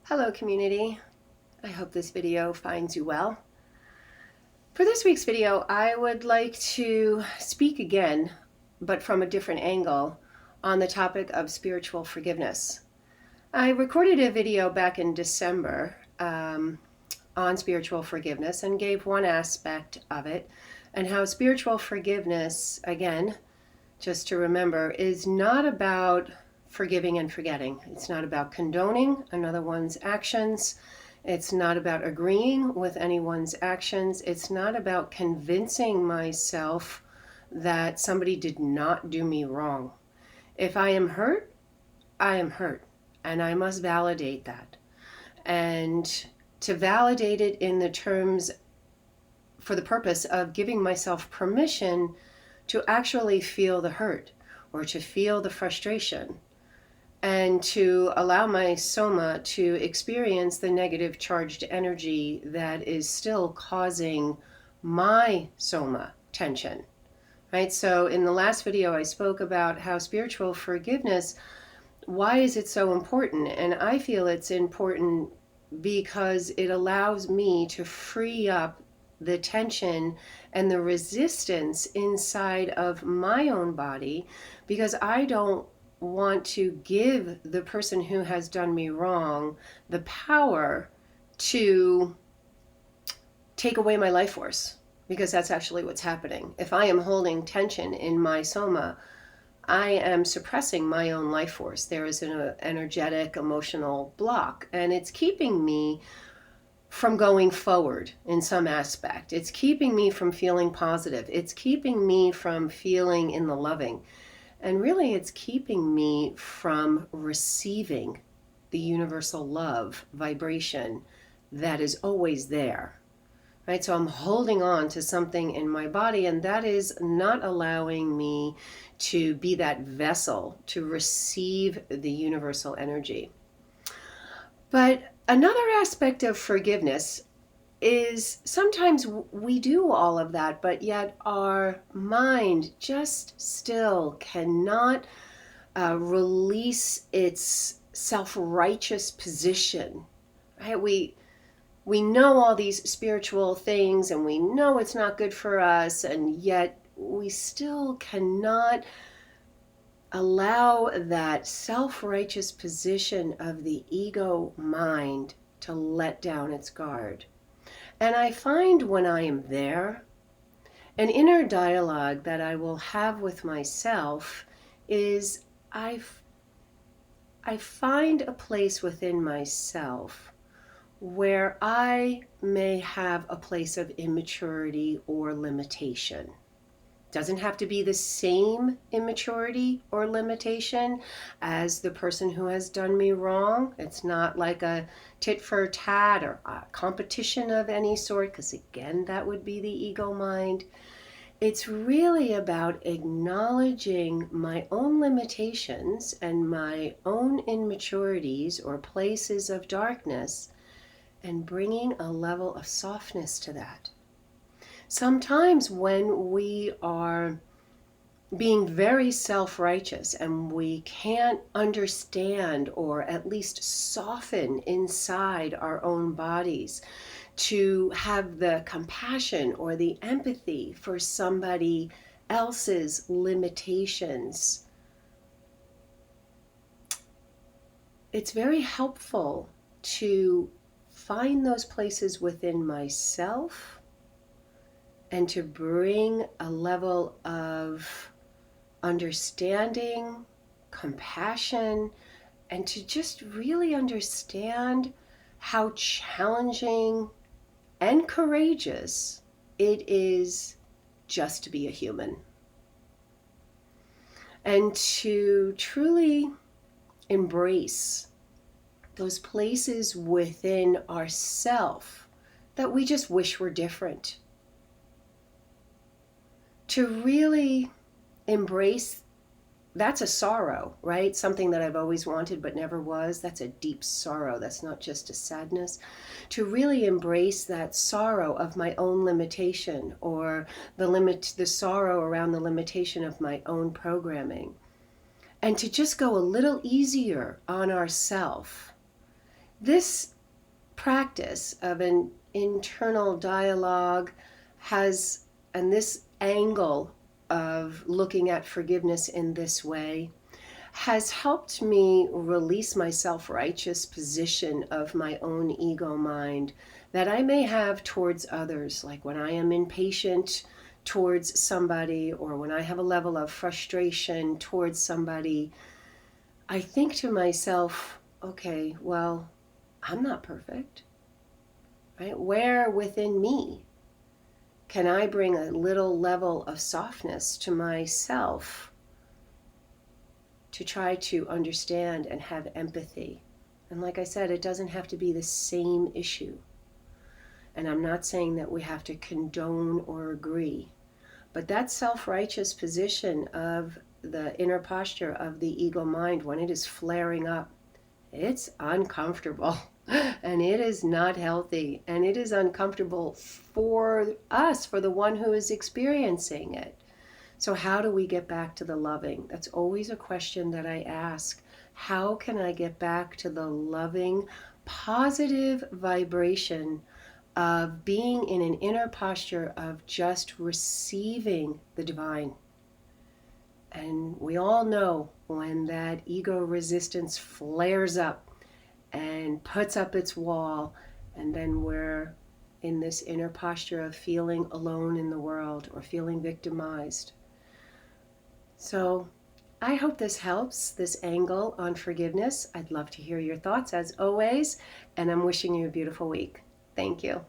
Hello community, I hope this video finds you well. For this week's video, I would like to speak again, but from a different angle, on the topic of spiritual forgiveness. I recorded a video back in December on spiritual forgiveness and gave one aspect of it, and how spiritual forgiveness, again, just to remember, is not about forgiving and forgetting. It's not about condoning another one's actions. It's not about agreeing with anyone's actions. It's not about convincing myself that somebody did not do me wrong. If I am hurt, I am hurt, and I must validate that. And to validate it in the terms for the purpose of giving myself permission to actually feel the hurt or to feel the frustration, and to allow my soma to experience the negative charged energy that is still causing my soma tension. Right? So in the last video, I spoke about how spiritual forgiveness, why is it so important? And I feel it's important because it allows me to free up the tension and the resistance inside of my own body, because I don't want to give the person who has done me wrong the power to take away my life force, because that's actually what's happening. If I am holding tension in my soma, I am suppressing my own life force. There is an energetic, emotional block, and it's keeping me from going forward in some aspect. It's keeping me from feeling positive. It's keeping me from feeling in the loving. And really, it's keeping me from receiving the universal love vibration that is always there. Right? So I'm holding on to something in my body, and that is not allowing me to be that vessel to receive the universal energy. But another aspect of forgiveness is sometimes we do all of that, but yet our mind just still cannot release its self-righteous position. Right? We know all these spiritual things, and we know it's not good for us, and yet we still cannot allow that self-righteous position of the ego mind to let down its guard. And I find when I am there, an inner dialogue that I will have with myself is I find a place within myself where I may have a place of immaturity or limitation. Doesn't have to be the same immaturity or limitation as the person who has done me wrong. It's not like a tit for tat or a competition of any sort, because again, that would be the ego mind. It's really about acknowledging my own limitations and my own immaturities or places of darkness, and bringing a level of softness to that. Sometimes when we are being very self-righteous and we can't understand or at least soften inside our own bodies to have the compassion or the empathy for somebody else's limitations, it's very helpful to find those places within myself and to bring a level of understanding, compassion, and to just really understand how challenging and courageous it is just to be a human. And to truly embrace those places within ourself that we just wish were different. To really embrace, that's a sorrow, right? Something that I've always wanted but never was. That's a deep sorrow. That's not just a sadness. To really embrace that sorrow of my own limitation, or the sorrow around the limitation of my own programming. And to just go a little easier on ourselves This practice of an internal dialogue has, and this angle of looking at forgiveness in this way has helped me release my self-righteous position of my own ego mind that I may have towards others, like when I am impatient towards somebody or when I have a level of frustration towards somebody. I think to myself, okay, well, I'm not perfect, right? Where within me can I bring a little level of softness to myself to try to understand and have empathy? And like I said, it doesn't have to be the same issue. And I'm not saying that we have to condone or agree, but that self-righteous position of the inner posture of the ego mind, when it is flaring up, it's uncomfortable and it is not healthy, and it is uncomfortable for us, for the one who is experiencing it. So how do we get back to the loving? That's always a question that I ask. How can I get back to the loving, positive vibration of being in an inner posture of just receiving the divine? And we all know when that ego resistance flares up and puts up its wall, and then we're in this inner posture of feeling alone in the world or feeling victimized. So I hope this helps, this angle on forgiveness. I'd love to hear your thoughts as always, and I'm wishing you a beautiful week. Thank you.